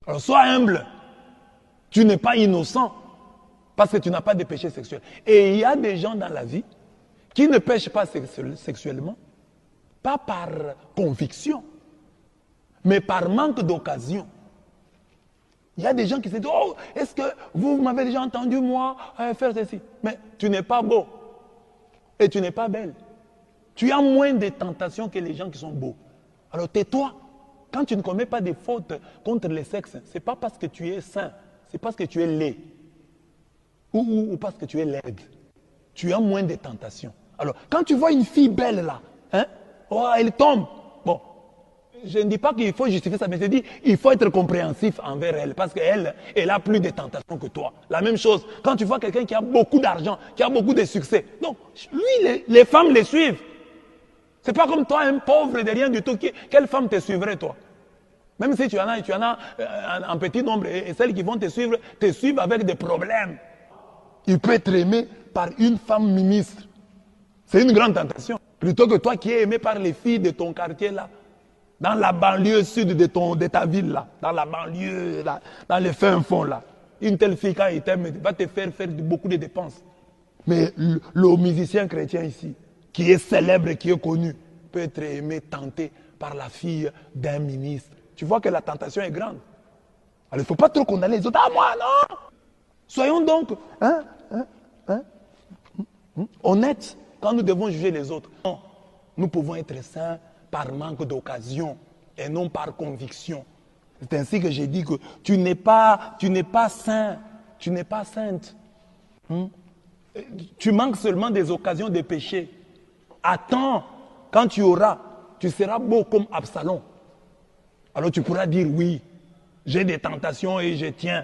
Alors sois humble. Tu n'es pas innocent parce que tu n'as pas de péché sexuel. Et il y a des gens dans la vie qui ne pêchent pas sexuellement, pas par conviction, mais par manque d'occasion. Il y a des gens qui se disent, oh, est-ce que vous m'avez déjà entendu, moi, faire ceci? Mais tu n'es pas beau et tu n'es pas belle. Tu as moins de tentations que les gens qui sont beaux. Alors tais-toi. Quand tu ne commets pas de fautes contre les sexes, ce n'est pas parce que tu es saint, c'est parce que tu es laid. Ou parce que tu es laide. Tu as moins de tentations. Alors, quand tu vois une fille belle là, hein, oh, elle tombe. Bon, je ne dis pas qu'il faut justifier ça, mais je dis il faut être compréhensif envers elle, parce qu'elle, elle a plus de tentations que toi. La même chose, quand tu vois quelqu'un qui a beaucoup d'argent, qui a beaucoup de succès, donc lui, les femmes les suivent. C'est pas comme toi, un pauvre de rien du tout. Quelle femme te suivrait, toi? Même si tu en as un petit nombre, et celles qui vont te suivent avec des problèmes. Il peut être aimé par une femme ministre. C'est une grande tentation. Plutôt que toi qui es aimé par les filles de ton quartier là, dans la banlieue sud de ta ville là, dans la banlieue, là, dans le fin fond là. Une telle fille, quand il t'aime, va te faire beaucoup de dépenses. Mais le musicien chrétien ici, qui est célèbre, qui est connu, peut être aimé, tenté par la fille d'un ministre. Tu vois que la tentation est grande. Alors il ne faut pas trop condamner les autres. Ah moi, non! Soyons donc honnêtes quand nous devons juger les autres. Non, nous pouvons être saints par manque d'occasion et non par conviction. C'est ainsi que j'ai dit que tu n'es pas saint, tu n'es pas sainte. Tu manques seulement des occasions de péché. Attends, quand tu auras, tu seras beau comme Absalom. Alors tu pourras dire oui, j'ai des tentations et je tiens.